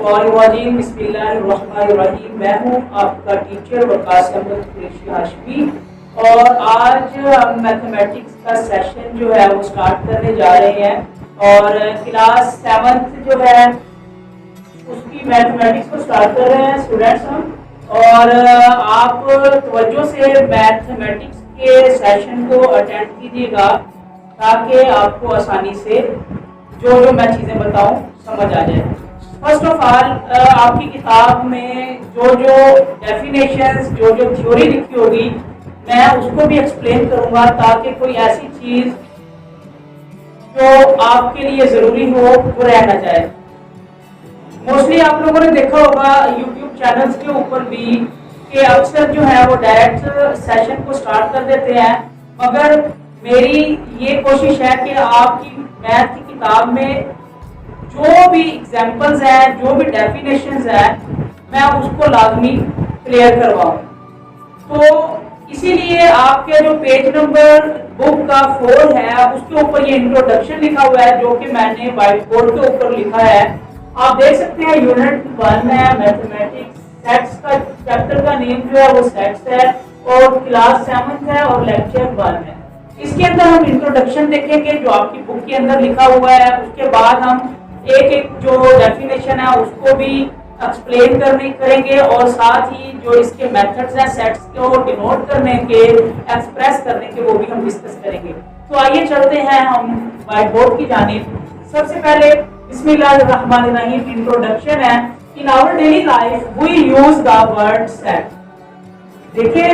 शैतानिर्रजीम बिस्मिल्लाहिर्रहमानिर्रहीम। मैं हूँ आपका टीचर वकास अहमद कुरैशी हाशमी और आज हम मैथमेटिक्स का सेशन जो है वो स्टार्ट करने जा रहे हैं और क्लास 7th जो है उसकी मैथमेटिक्स को स्टार्ट कर रहे हैं स्टूडेंट्स हम। और आप तवज्जो से मैथमेटिक्स के सेशन को अटेंड कीजिएगा ताकि आपको आसानी से जो मैं चीज़ें बताऊं समझ आ जाए। फर्स्ट ऑफ ऑल आपकी किताब में जो डेफिनेशंस जो थ्योरी लिखी होगी मैं उसको भी एक्सप्लेन करूंगा ताकि कोई ऐसी चीज़ जो आपके लिए ज़रूरी हो वो रह ना जाए। मोस्टली आप लोगों ने देखा होगा यूट्यूब चैनल्स के ऊपर भी कि अक्सर जो है वो डायरेक्ट सेशन को स्टार्ट कर देते हैं, मगर मेरी ये कोशिश है कि आपकी मैथ की किताब में जो भी एग्जाम्पल्स हैं, जो भी डेफिनेशंस हैं, मैं उसको लाजमी क्लियर करवाऊं। तो इसीलिए आपके जो पेज नंबर बुक का 4 है उसके ऊपर ये इंट्रोडक्शन लिखा हुआ है जो कि मैंने व्हाइट बोर्ड के ऊपर लिखा है। आप देख सकते हैं यूनिट 1 है मैथमेटिक्स, सेट्स का चैप्टर का नेम जो है वो सेट्स है और क्लास 7th है और लेक्चर 1 है। इसके अंदर हम इंट्रोडक्शन देखेंगे जो आपकी बुक के अंदर लिखा हुआ है। उसके बाद हम एक एक जो डेफिनेशन है उसको भी एक्सप्लेन करेंगे और साथ ही जो इसके मेथड्स हैं सेट्स को डिनोट करने के, एक्सप्रेस करने के, वो भी हम डिस्कस करेंगे। तो आइए चलते हैं हम व्हाइट बोर्ड की जानिब। सबसे पहले बिस्मिल्लाहिर्रहमानिर्रहीम इंट्रोडक्शन है। In our daily life we use the word set. देखिए,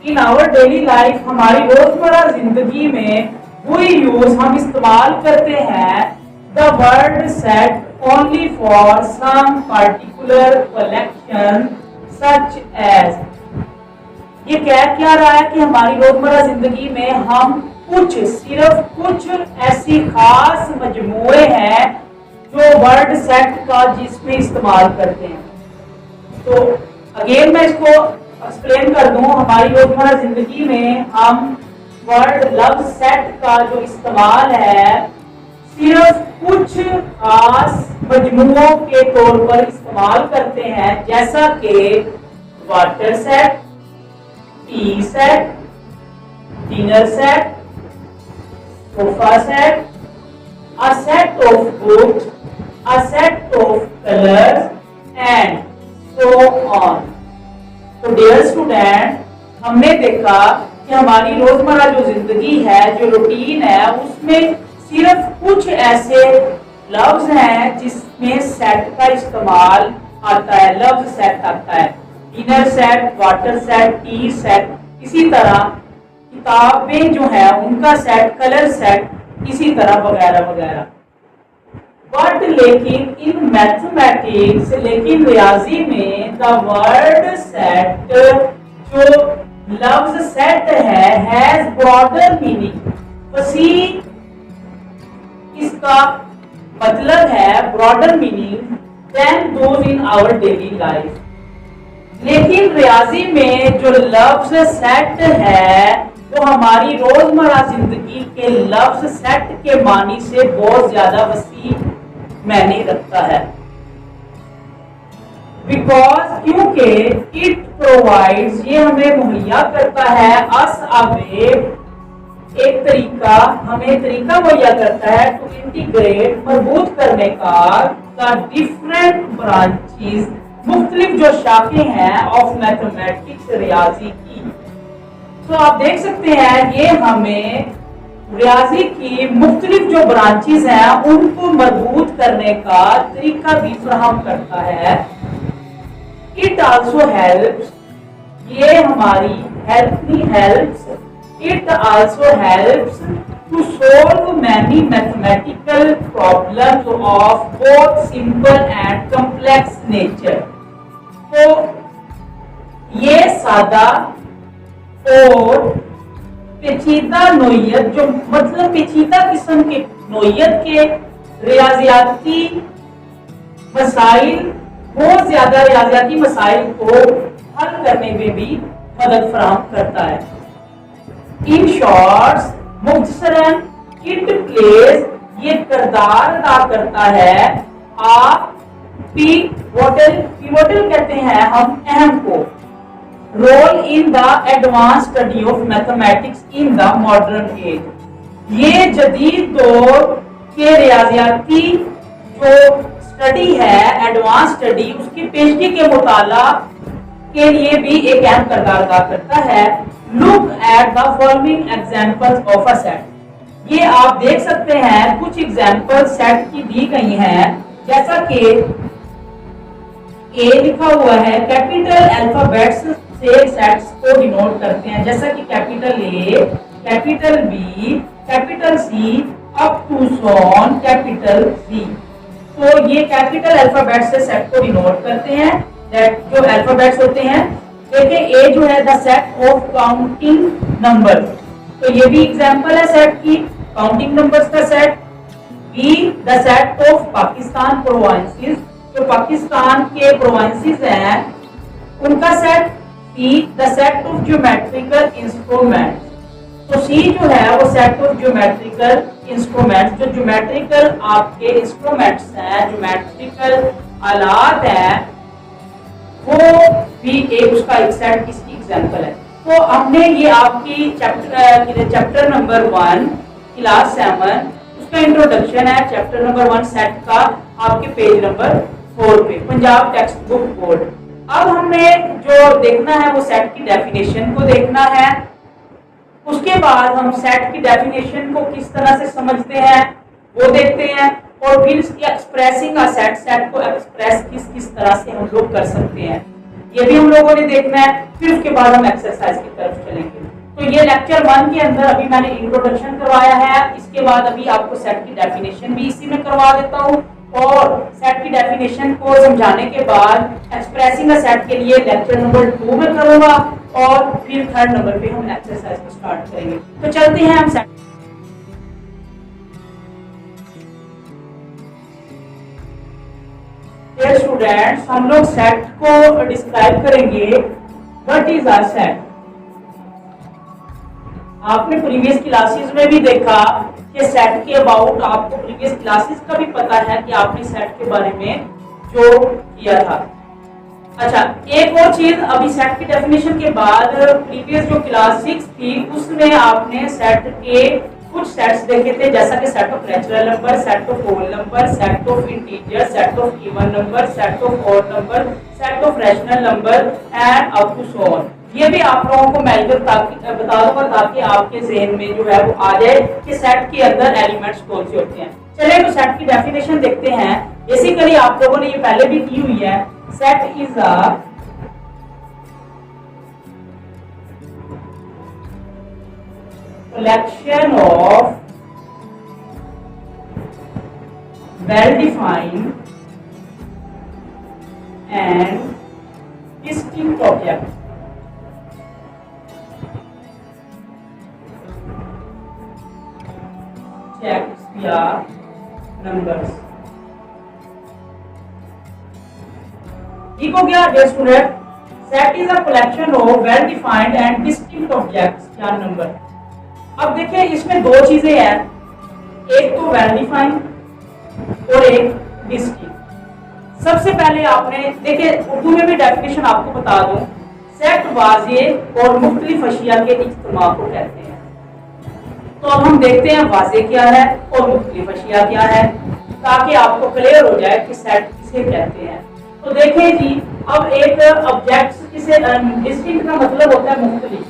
इन आवर डेली लाइफ हमारी रोजमर्रा जिंदगी में वी यूज हम इस्तेमाल करते हैं the word set only for some particular collection such as. ये कह क्या रहा है कि हमारी रोजमर्रा जिंदगी में हम सिर्फ कुछ ऐसी खास मजमूए हैं जो वर्ड सेट का जिसमें इस्तेमाल करते हैं। तो अगेन मैं इसको एक्सप्लेन कर दूं, हमारी रोजमर्रा जिंदगी में हम वर्ड लफ्ज सेट का जो इस्तेमाल है सिर्फ कुछ खास मजमूओं के तौर पर इस्तेमाल करते हैं, जैसा कि water set, T set, dinner set, sofa set, a set of books, a set of colors and so on। तो डियर स्टूडेंट, हमने देखा कि हमारी रोजमर्रा जो जिंदगी है, जो रूटीन है, उसमें सिर्फ कुछ ऐसे लफ्ज हैं जिसमें सेट का इस्तेमाल आता है, लफ्ज सेट आता है। Dinner set, water set, T set, इसी तरह किताबें जो है उनका सेट, कलर सेट, इसी तरह वगैरह वगैरह। बट लेकिन इन मैथमेटिक्स, लेकिन रियाजी में द वर्ड सेट, जो लफ्ज सेट है, हैज ब्रॉडर मीनिंग। वसी इसका मतलब है broader meaning than those in our daily life. लेकिन रियाजी में जो लफ्ज सेट है वो हमारी रोजमर्रा जिंदगी के लफ्ज सेट के मानी से बहुत ज्यादा वसी मायने रखता है। बिकॉज क्योंकि इट प्रोवाइड्स, ये हमें मुहैया करता है, अस अवे, एक तरीका, हमें तरीका मुहैया करता है टू इंटीग्रेट, मजबूत करने का, द डिफरेंट ब्रांचेस, मुख्तलिफ जो शाखें हैं ऑफ मैथमेटिक्स, रियाजी की। तो आप देख सकते हैं ये हमें रियाजी की मुख्तलिफ जो ब्रांचेस हैं उनको मजबूत करने का तरीका भी फराहम करता है। इट आल्सो हेल्प्स, ये हमारी it also helps to solve many mathematical problems of both simple and complex nature. तो ये सादा और पेचीदा नोयत, जो मतलब पेचीदा किस्म के नोयत के रियाजियाती मसाइल, बहुत ज्यादा रियाजियाती मसाइल को हल करने में भी मदद फराहम करता है। इन शॉर्ट्स, मुख्तसरन, इट प्लेज, ये किरदार अदा करता है आ पिवोटल कहते हैं हम अहम को। Role in the advance study of mathematics in the modern age. ये जदीद दौर के रियाजियाती जो स्टडी है, एडवांस स्टडी, उसकी पेशगी के मुताला के लिए भी एक अहम किरदार अदा करता है। Look at the following examples of a set. ये आप देख सकते हैं कुछ एग्जांपल सेट की दी गई हैं, जैसा कि ए लिखा हुआ है, कैपिटल अल्फाबेट्स से सेट्स को डिनोट करते हैं, जैसा कि capital A, capital B, capital C up to so on capital C. तो ये कैपिटल अल्फाबेट से सेट को डिनोट करते हैं। दैट जो अल्फाबेट्स होते हैं, देखिए ए जो है the set of counting number, तो ये भी एग्जांपल है सेट की, काउंटिंग नंबर्स का set. Be the set of Pakistan provinces, जो पाकिस्तान के प्रोविंसेस हैं उनका set. See the set of geometrical instruments, तो सी जो है वो सेट ऑफ ज्योमेट्रिकल इंस्ट्रूमेंट्स, जो ज्योमेट्रिकल आपके इंस्ट्रूमेंट्स हैं, ज्योमेट्रिकल आलात हैं, वो भी एक उसका एक सेट इसकी एग्जांपल है। तो हमने ये आपकी चैप्टर नंबर 1 क्लास 7 उसका इंट्रोडक्शन है, चैप्टर नंबर 1 सेट का, आपके पेज नंबर 4 पे, पंजाब टेक्स्ट बुक बोर्ड। अब हमें जो देखना है वो सेट की डेफिनेशन को देखना है। उसके बाद हम सेट की डेफिनेशन को किस तरह से समझते हैं वो देखते हैं, और फिर एक्सप्रेसिंग अ सेट, सेट को एक्सप्रेस किस किस तरह से हम लोग कर सकते हैं, ये भी हम लोगों ने देखना है। फिर उसके बाद हम एक्सरसाइज की तरफ चलेंगे। तो ये लेक्चर 1 के अंदर अभी मैंने इंट्रोडक्शन करवाया है, इसके बाद अभी आपको सेट की डेफिनेशन भी इसी में करवा देता हूँ, और सेट की डेफिनेशन को समझाने के बाद एक्सप्रेसिंग अ सेट के लिए लेक्चर नंबर 2 में करूंगा, और फिर 3rd नंबर पे हम एक्सरसाइज को स्टार्ट करेंगे। तो चलते हैं हम सेट। स्टूडेंट्स, हम लोग सेट को डिस्क्राइब करेंगे। What is a set? आपने प्रीवियस क्लासेस में भी देखा कि सेट के अबाउट आपको प्रीवियस क्लासेस का भी पता है कि आपने सेट के बारे में जो किया था। अच्छा, एक और चीज, अभी सेट की डेफिनेशन के बाद प्रीवियस जो क्लास 6 थी उसमें आपने सेट के कुछ सेट्स देखे थे, जैसा कि set of natural number, set of whole number, set of integer, set of even number, set of odd number, set of rational number and up to so on. ये भी आप लोगों को मैं इधर बता दूंगा ताकि आपके ज़हन में जो है वो आ जाए कि सेट के अंदर एलिमेंट्स कौन से होते हैं। चलिए तो सेट की डेफिनेशन देखते हैं। बेसिकली आप लोगों ने ये पहले भी की हुई है। Set is a collection of well-defined and distinct objects checks या numbers। ठीक हो गया dear student? Set is a collection of well-defined and distinct objects या नंबर। अब देखिए इसमें दो चीजें हैं, एक तो वेल डिफाइंड और एक डिस्टिंक्ट। सबसे पहले आपने देखिए, उर्दू में भी डेफिनेशन आपको बता दूं, सेट वाजे और मुख्तलिफ अशिया के इज्तिमा को कहते हैं। तो अब हम देखते हैं वाजे क्या है और मुख्तलिफ अशिया क्या है, ताकि आपको क्लियर हो जाए कि सेट किसे कहते हैं। तो देखिए जी, अब एक ऑब्जेक्ट किसे, डिस्टिंक्ट का मतलब होता है मुख्तलिफ,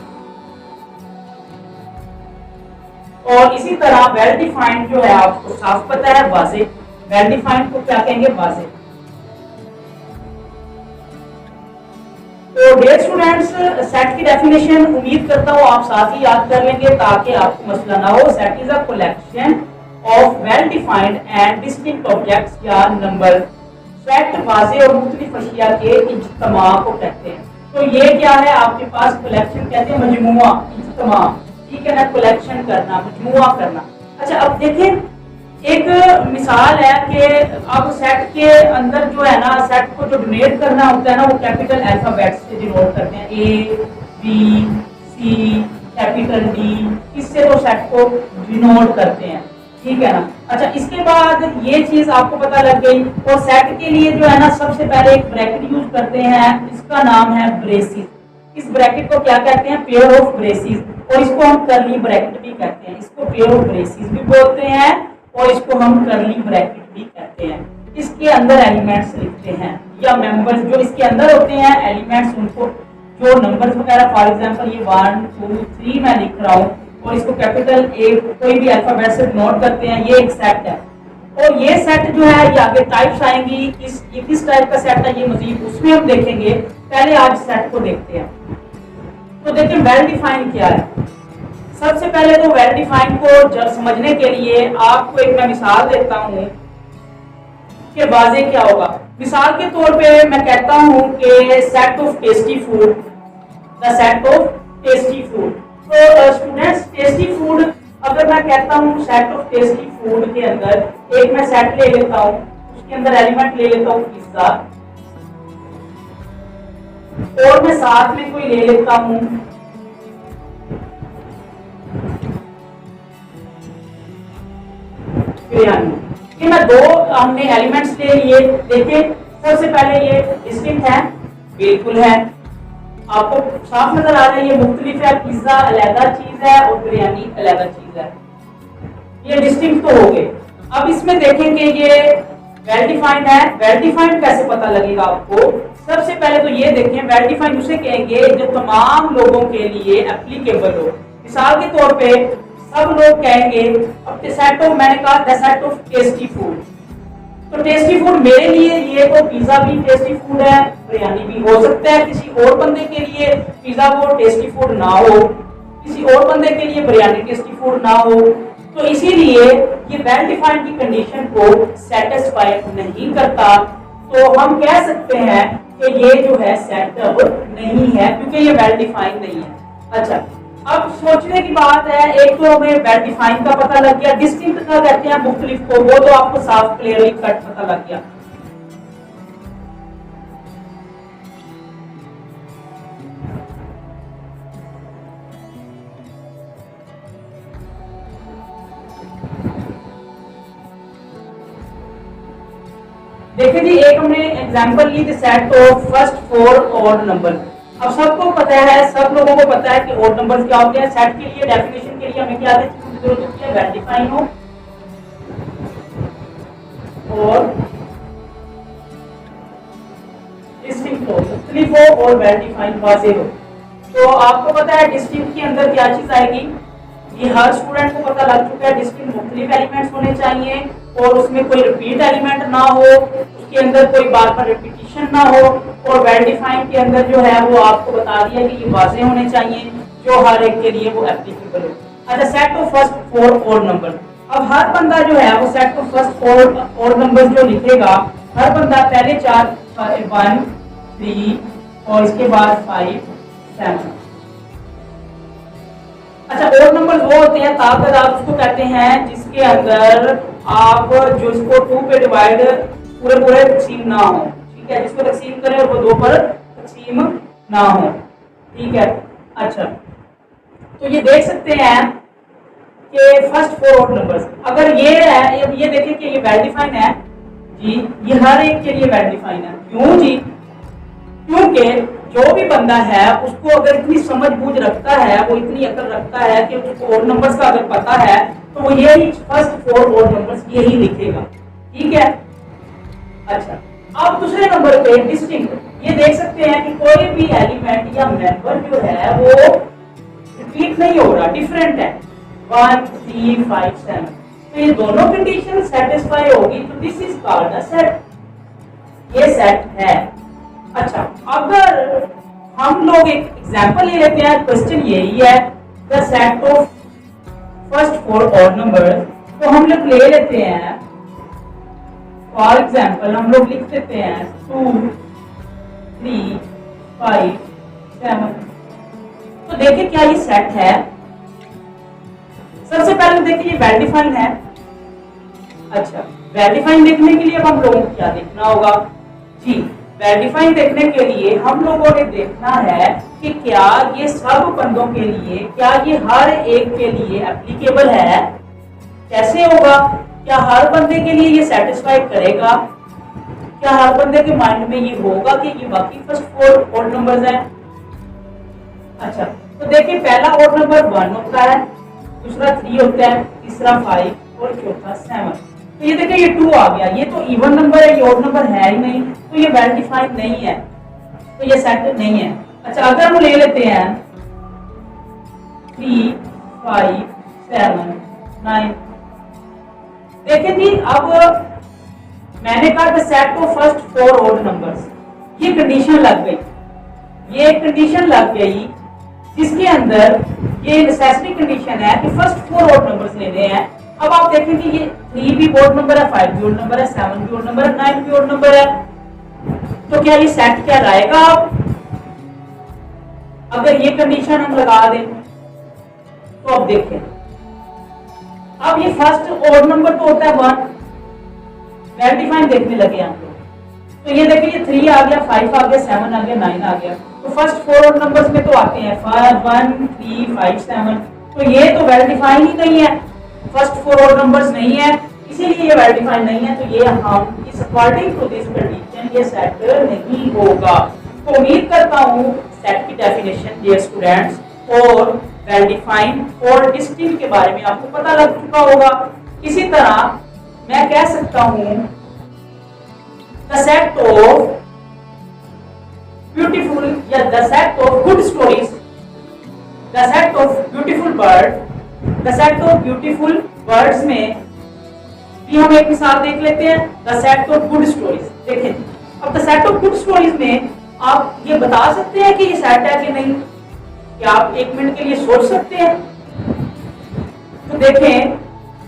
और इसी तरह वेल डिफाइंड जो है आपको साफ पता है वाजे। वेल डिफाइंड को क्या कहेंगे? वाजे। तो डियर स्टूडेंट्स, सेट की डेफिनेशन उम्मीद करता हूँ आप साथ ही याद कर लेंगे ताकि आपको मसला ना हो। Set is a collection of well defined and distinct objects या नंबर। सेट वाजे और मुख्तलिफ अशिया के इज्तिमा को कहते हैं। तो ये क्या है आपके पास? कलेक्शन कहते हैं मजमुआ, इज्तिमा, ठीक है ना, कलेक्शन करना, मजमुआ करना। अच्छा, अब देखिए एक मिसाल है कि अब सेट के अंदर जो है ना, सेट को जो डिनोट करना होता है ना, वो कैपिटल अल्फाबेट से डिनोट करते हैं, A B C capital D, इससे वो सेट को डिनोट करते हैं, ठीक है ना। अच्छा, इसके बाद ये चीज आपको पता लग गई। और सेट के लिए जो है ना, सबसे पहले एक ब्रैकेट यूज करते हैं, इसका नाम है ब्रेसिस। इस ब्रैकेट को क्या कहते हैं? Pair of braces. और इसको हम करली ब्रैकेट भी कहते हैं, इसको पेयर ऑफ ब्रेसिस भी बोलते हैं और इसको हम करली ब्रैकेट भी कहते हैं। इसके अंदर एलिमेंट्स लिखते हैं या मेंबर्स जो इसके अंदर होते हैं, एलिमेंट्स, उनको जो नंबर्स वगैरह, फॉर एग्जांपल ये 1 2 3 मैं लिख रहा हूँ और इसको कैपिटल ए कोई भी अल्फाबेट से डिनोट करते हैं, ये एक सेट है। और ये सेट जो है, ये आगे टाइप्स आएंगी, ये किस टाइप का सेट है ये मजीद उसमें हम देखेंगे। पहले आज सेट को देखते हैं। तो देखिए वेल डिफाइंड क्या है। सबसे पहले तो वेल डिफाइंड को जब समझने के लिए आपको एक मैं मिसाल देता हूँ कि वाजे क्या होगा। मिसाल के तौर पे मैं कहता हूँ कि set of tasty food, the set of tasty food. तो स्टूडेंट्स, टेस्टी फूड अगर मैं कहता हूँ सेट ऑफ टेस्टी फूड के अंदर एक मैं सेट ले लेता हूँ, उसके अंदर एलिमेंट ले लेता हूँ पिज्जा, और मैं साथ में कोई ले लेता हूँ बिरयानी। ये मैं दो हमने एलिमेंट्स ले लिए। देखिए सबसे पहले ये डिस्टिंक्ट है, बिल्कुल है, आपको साफ नजर आ रहा है, ये मुख्तलिफ है। पिज्जा अलग चीज है और बिरयानी अलग चीज है, ये डिस्टिंक्ट तो हो गए। अब इसमें देखेंगे ये वेल डिफाइंड है। वेल डिफाइंड कैसे पता लगेगा आपको? सबसे पहले तो ये देखें, वेल डिफाइंड उसे कहेंगे जो तमाम लोगों के लिए एप्लीकेबल हो। मिसाल के तौर पे सब लोग कहेंगे अब सेट ऑफ, मैंने कहा the set of tasty food, तो टेस्टी फूड मेरे लिए ये तो पिज्जा भी टेस्टी फूड है, बिरयानी भी हो सकता है। किसी और बंदे के लिए पिज्जा वो टेस्टी फूड ना हो, किसी और बंदे के लिए बिरयानी टेस्टी फूड ना हो। तो इसीलिए ये वेल डिफाइंड की कंडीशन को सेटिस्फाई नहीं करता। तो हम कह सकते हैं कि ये जो है सेटअप नहीं है, क्योंकि ये वेल डिफाइंड नहीं है। अच्छा, अब सोचने की बात है, एक तो हमें वेल डिफाइंड का पता लग गया, डिस्टिंक्ट का कहते हैं मुख्तलिफ को, वो तो आपको साफ क्लियरली कट पता लग गया। देखिए जी, एक हमने एग्जांपल ली, the set of first 4 odd number. अब सबको पता है, सब लोगों को पता है कि ऑड नंबर्स क्या होते हैं। सेट के लिए डेफिनेशन के लिए हमें क्या चीज की जरूरत होती है? वेल डिफाइन हो और डिस्टिंक्ट हो, मुख्तलिफ हो और वेल डिफाइन वाज़ेह हो। तो आपको पता है डिस्टिंक्ट के अंदर क्या चीज आएगी, ये हर स्टूडेंट को पता लग चुका है। डिस्टिंक्ट मुख्तलिफ एलिमेंट्स होने चाहिए और उसमें कोई रिपीट एलिमेंट ना हो, उसके अंदर कोई बार बार रिपीटिशन ना हो। और वेल डिफाइंड के अंदर जो है वो आपको बता दिया कि ये वाज़ेह होने चाहिए, जो हर एक के लिए वो एप्लीकेबल हो। अच्छा, set of first 4 odd number. अब हर बंदा जो है वो set of first 4 odd number जो लिखेगा, हर बंदा पहले 4 1 3 और इसके बाद 5 7। अच्छा, ऑड नंबर्स वो होते हैं तादाद उसको कहते हैं जिसके अंदर आप जो इसको 2 पे डिवाइड पूरे तकसीम ना हो, ठीक है, जिसको तकसीम करें और वो 2 पर तकसीम ना हो, ठीक है। अच्छा, तो ये देख सकते हैं कि फर्स्ट 4 ऑड नंबर्स अगर ये है, ये देखें कि ये वेल डिफाइन है जी, ये हर एक के लिए वेल डिफाइन है। क्यों जी? क्योंकि जो भी बंदा है उसको अगर इतनी समझ बूझ रखता है, वो इतनी अकल रखता है कि उसको ऑड नंबर्स का अगर पता है तो वो यही फर्स्ट 4 ऑड नंबर्स यही लिखेगा, ठीक है। अच्छा, अब दूसरे नंबर पे डिस्टिंक्ट, ये देख सकते हैं कि कोई भी एलिमेंट या मेंबर जो है वो रिपीट नहीं हो रहा, डिफरेंट है। 1 3 5 7, तो ये दोनों कंडीशन सेटिस्फाई होगी, तो this is called a set, ये सेट है। अच्छा, अगर हम लोग एक एग्जांपल ले लेते हैं, क्वेश्चन यही है the set of first 4 odd number, तो हम लोग ले लेते हैं फॉर एग्जांपल, हम लोग लिख देते हैं 2 3 5 7। तो देखिए क्या ये सेट है। सबसे पहले देखिए ये वेल डिफाइंड है। अच्छा, वेल डिफाइंड देखने के लिए अब हम लोगों को क्या देखना होगा जी? वेल डिफाइंड देखने के लिए हम लोगों ने देखना है कि क्या ये सब बंदों के लिए, क्या ये हर एक के लिए एप्लीकेबल है। कैसे होगा क्या हर बंदे के लिए ये सेटिस्फाई करेगा? क्या हर बंदे के माइंड में ये होगा कि ये बाकी फर्स्ट 4 ऑड नंबर्स हैं? अच्छा, तो देखिए पहला ऑड नंबर 1 होता है, दूसरा 3 होता है, तीसरा 5 और चौथा 7। तो ये देखिए ये 2 आ गया, ये तो इवन नंबर है, ये ऑड नंबर है ही नहीं, तो ये वेल डिफाइंड नहीं है, तो ये सेट नहीं है। अच्छा, अगर हम ले लेते हैं 3 5 7 9, देखिए जी अब मैंने कहा the set of first 4 odd numbers, ये कंडीशन लग गई, ये कंडीशन लग गई जिसके अंदर ये नेसेसरी कंडीशन है कि फर्स्ट 4 ऑड नंबर्स लेने हैं। अब आप देखेंगे ये 3 भी ऑड नंबर है, 5 भी ऑड नंबर है, 7 भी ऑड नंबर है, 9 भी ऑड नंबर है, तो क्या ये सेट क्या रहेगा? अगर ये कंडीशन हम लगा दें तो अब देखें, अब ये फर्स्ट ऑड नंबर तो होता है 1, वेल डिफाइंड देखने लगे हम लोग, तो ये देखिए ये 3 आ गया, 5 आ गया, 7 आ गया, 9 आ गया, तो फर्स्ट 4 ऑड नंबर्स में तो आते हैं 1 3 5 7, तो ये तो वेल डिफाइंड ही नहीं है, फर्स्ट 4 ऑड नंबर्स नहीं है, इसीलिए ये वेल डिफाइंड नहीं है, तो ये हम इस अकॉर्डिंग टू दिस कंडीशन ये सेट नहीं होगा। तो उम्मीद करता हूँ सेट की डेफिनेशन डियर स्टूडेंट्स और वेल डिफाइंड और डिस्टिंक्ट के बारे में आपको पता लग चुका होगा। इसी तरह मैं कह सकता हूँ द सेट ऑफ ब्यूटीफुल या the set of good stories, the set of beautiful bird, the set of beautiful birds में भी हम एक मिसाल देख लेते हैं, the set of good stories. देखें, अब the set of good stories में आप ये बता सकते हैं कि ये सेट है कि नहीं? क्या आप 1 मिनट के लिए सोच सकते हैं? तो देखें,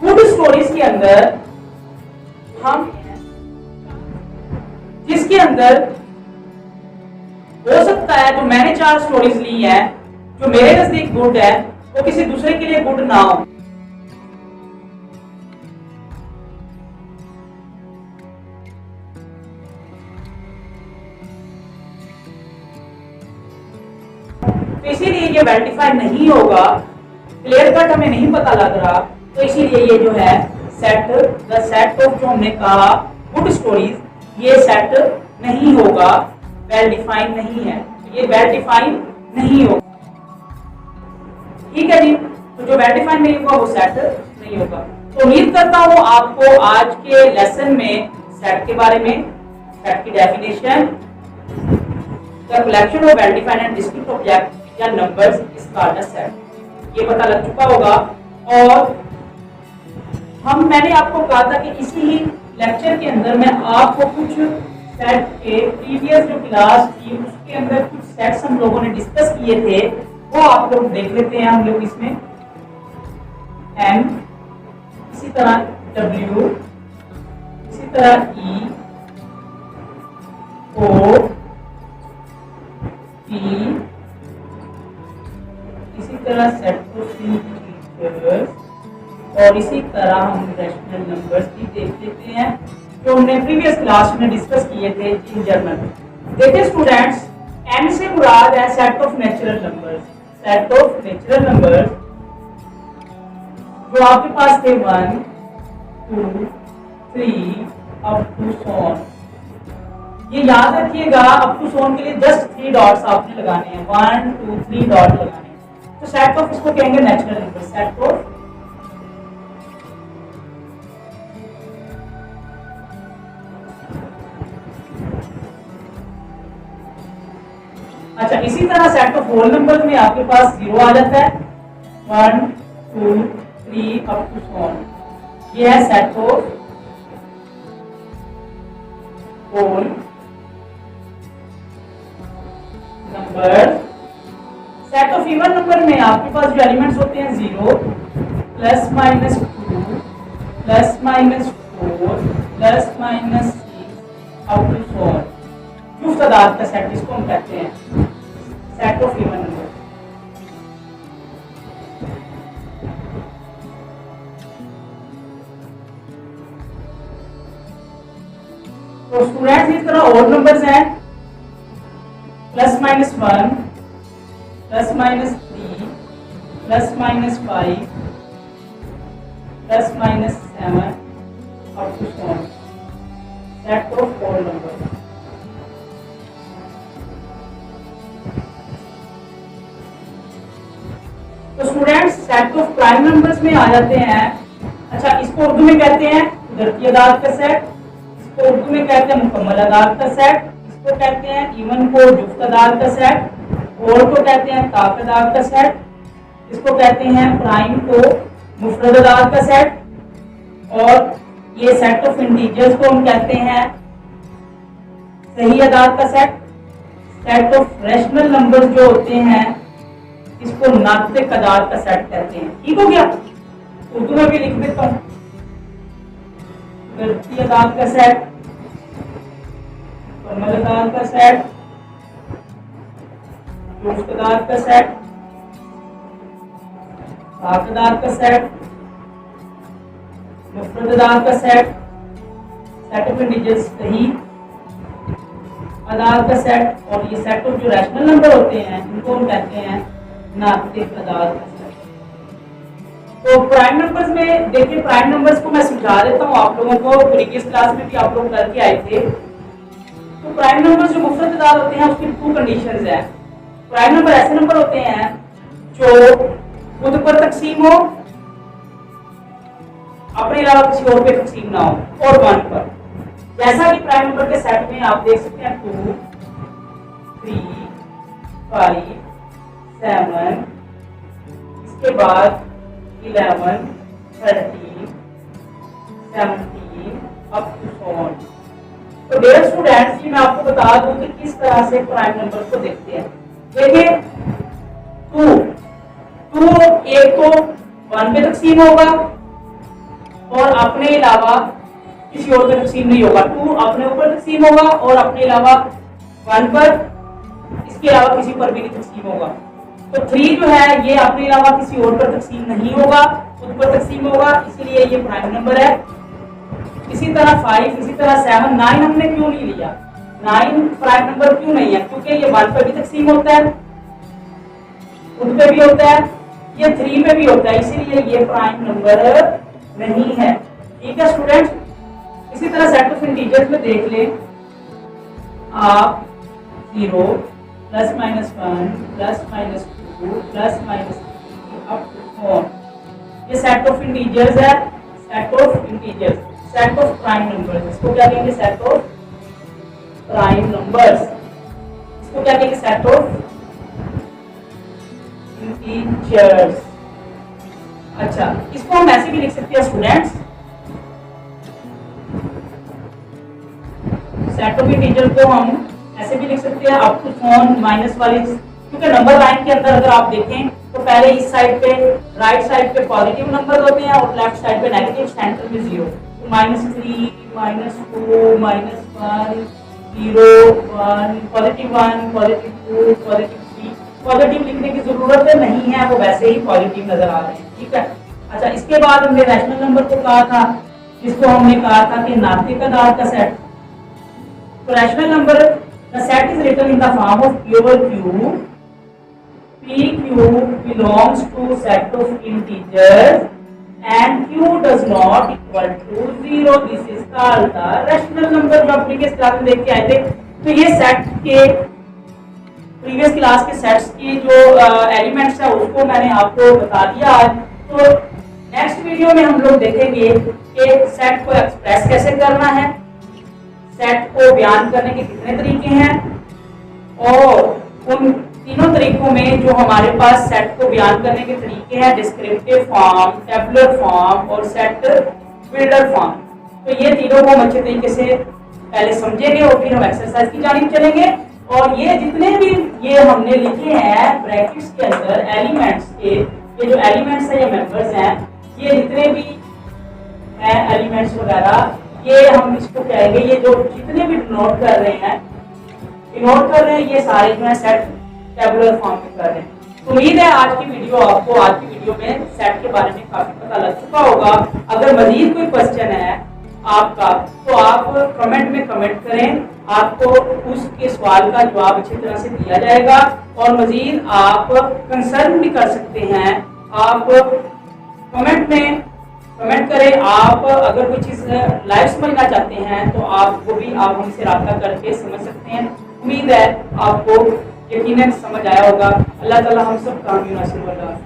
गुड स्टोरीज के अंदर हम जिसके अंदर हो सकता है, तो मैंने 4 स्टोरीज ली है जो मेरे नजदीक गुड है, वो किसी दूसरे के लिए गुड ना हो। तो इसीलिए ये वेल डिफाइंड नहीं होगा, क्लियर कट हमें नहीं पता लग रहा, तो इसीलिए ये जो है सेट, द सेट ऑफ जो हमने कहा गुड स्टोरीज, ये सेट नहीं होगा, वेल डिफाइंड नहीं है, ये वेल डिफाइंड नहीं होगा। ठीक है जी, तो जो वेल डिफाइंड नहीं होगा वो सेट नहीं होगा। तो उम्मीद करता हूँ आपको आज के लेसन में सेट के बारे में, सेट की definition, the collection of well defined and distinct object या numbers is called a set, ये पता लग चुका होगा। और मैंने आपको कहा था कि इसी ही लेक्चर के अंदर मैं आपको कुछ सेट के प्रीवियस जो क्लास थी उसके अंदर कुछ सेट्स हम लोगों ने डिस्कस किए थे, वो आप लोग देख लेते हैं। हम लोग इसमें M, इसी तरह W, इसी तरह E, O, P, इसी तरह सेट ऑफ फीचर्स, और इसी तरह हम रैशनल नंबर्स भी देख लेते हैं जो हमने प्रीवियस क्लास में डिस्कस किए थे इन जर्नल। देखिए स्टूडेंट्स, M से मुराद है set of natural numbers, set of natural numbers जो आपके पास थे 1 2 3 अप टू सोन। ये याद रखिएगा, अप टू सोन के लिए जस्ट 3 डॉट्स आपने लगाने हैं, 1 2 3 डॉट लगाने हैं। तो सेट ऑफ इसको कहेंगे नेचुरल नंबर, सेट ऑफ अच्छा। इसी तरह सेट ऑफ होल नंबर में आपके पास 0 आ जाता है, 1 2 3 अप टू सोन, ये है set of whole number. Set of even number में आपके पास जो एलिमेंट्स होते हैं 0 plus minus 2 plus minus 4 plus minus 6 up to so, मुफ्त तादाद का सेट इसको हम कहते हैं सेट ऑफ इवन नंबर। तो स्टूडेंट्स इस तरह और नंबर्स हैं plus minus 1 plus minus 3 plus minus 5 plus minus 7 up to so on, set of whole numbers. तो students set of prime numbers में आ जाते हैं। अच्छा, इसको उर्दू में कहते हैं उधरती अदाद का सेट, इसको उर्दू में कहते हैं मुकम्मल अदाद का सेट, इसको कहते हैं इवन को जुफ्त अदाद का सेट, और को कहते हैं ताक अदाद का सेट, इसको कहते हैं प्राइम को मुफरद अदाद का सेट, और ये सेट ऑफ इंटीजर्स को हम कहते हैं सही अदाद का set. Set of rational numbers जो होते हैं इसको नातिक अदाद का सेट कहते हैं। ठीक हो गया? उर्दू में भी लिख देता हूं, उधरती अदाद का सेट, मुकम्मल अदाद का सेट, जुफ्त अदाद का सेट, ताक अदाद का सेट, मुफरद अदाद का सेट, सेट ऑफ इंटीजर्स सही अदाद का सेट, और ये सेट ऑफ जो रैशनल नंबर होते हैं इनको हम कहते हैं नातिक अदाद का सेट। तो प्राइम नंबर्स में देखिए, प्राइम नंबर्स को मैं समझा देता हूँ आप लोगों को, प्रीवियस क्लास में भी आप लोग करके आए थे। तो प्राइम नंबर्स जो मुफरद अदाद होते हैं उसकी टू कंडीशंस है। प्राइम नंबर ऐसे नंबर होते हैं जो खुद पर तकसीम हो, अपने अलावा किसी और पे तकसीम ना हो, और वन पर। जैसा कि प्राइम नंबर के सेट में आप देख सकते हैं 2, 3, 5, 7, इसके बाद 11, 13, 17 अप टू so on। तो डियर स्टूडेंट्स, मैं आपको बता दूं कि किस तरह से प्राइम नंबर को देखते हैं। देखिए 2 एक तो 1 पे तकसीम होगा और अपने अलावा किसी और पे तकसीम नहीं होगा। 2 अपने ऊपर तकसीम होगा और अपने अलावा 1 पर, इसके अलावा किसी पर भी नहीं तकसीम होगा। तो 3 जो है ये अपने अलावा किसी और पर तकसीम नहीं होगा, खुद पर तकसीम होगा, इसीलिए ये प्राइम नंबर है। इसी तरह 5, इसी तरह 7, 9 हमने क्यों नहीं लिया? 9 प्राइम नंबर क्यों नहीं है? क्योंकि ये 1 पर भी तकसीम होता है, खुद पे भी होता है, ये 3 पे भी होता है, इसीलिए ये प्राइम नंबर नहीं है। ठीक है स्टूडेंट्स? इसी तरह सेट ऑफ इंटीजर्स में देख लें आप 0 plus minus 1 plus minus 2 plus minus 3 up to 4। ये सेट ऑफ इंटीजर्स है, set of integers, set of prime numbers. इसको क्या कहेंगे? Set of prime numbers. इसको क्या कहेंगे? Set of integers. अच्छा, इसको हम ऐसे भी लिख सकते हैं स्टूडेंट्स, सेट ऑफ इंटीजर को हम ऐसे भी लिख सकते हैं अप टू फोन माइनस वाले, क्योंकि नंबर लाइन के अंदर अगर आप देखें तो पहले इस साइड पे, राइट साइड पे पॉजिटिव नंबर होते हैं और लेफ्ट साइड पे नेगेटिव, सेंटर में 0। तो -3, -2, -1, 0, 1, पॉजिटिव 1, पॉजिटिव 2, पॉजिटिव 3। पॉजिटिव लिखने की जरूरत नहीं है, वो वैसे ही पॉजिटिव नजर आ रहे हैं। ठीक है? अच्छा, इसके बाद हमने रैशनल नंबर को कहा था, जिसको हमने कहा था कि नातिक अदाद का सेट। तो rational number, the set is written in the form of pure Q, PQ belongs to set of integers and Q does not equal to 0. This is called the rational number। जो previous class में देख के आए थे, तो ये set के previous class के सेट्स की जो एलिमेंट्स है उसको मैंने आपको बता दिया आज। तो नेक्स्ट वीडियो में हम लोग देखेंगे कि सेट को एक्सप्रेस कैसे करना है, सेट को बयान करने के कितने तरीके हैं, और उन तीनों तरीकों में जो हमारे पास सेट को बयान करने के तरीके हैं, डिस्क्रिप्टिव फॉर्म, टेबुलर फॉर्म और सेट बिल्डर फॉर्म। तो ये तीनों को हम अच्छे तरीके से पहले समझेंगे और फिर हम एक्सरसाइज की जानिब चलेंगे। और ये जितने भी ये हमने लिखे हैं ब्रैकेट्स के अंदर एलिमेंट्स के, ये जो एलिमेंट्स है, ये मेंबर्स हैं, ये जितने भी हैं एलिमेंट्स वगैरह, ये हम इसको कहेंगे, ये जो जितने भी डिनोट कर रहे हैं, ये सारे जो है सेट टेबुलर फॉर्म में कर रहे हैं। तो उम्मीद है आज की वीडियो आपको, आज की वीडियो में सेट के बारे में काफी पता लग चुका होगा। अगर मजीद कोई क्वेश्चन है आपका तो आप कमेंट में कमेंट करें, आपको उसके सवाल का जवाब अच्छी तरह से दिया जाएगा। और मजीद आप कंसर्न भी कर सकते हैं, आप कमेंट में कमेंट करें। आप अगर कोई चीज़ लाइव समझना चाहते हैं तो आपको भी आप हमसे रब्ता करके समझ सकते हैं। उम्मीद है आपको यकीनन समझ आया होगा। अल्लाह ताला हम सब काम नसीब फरमाए।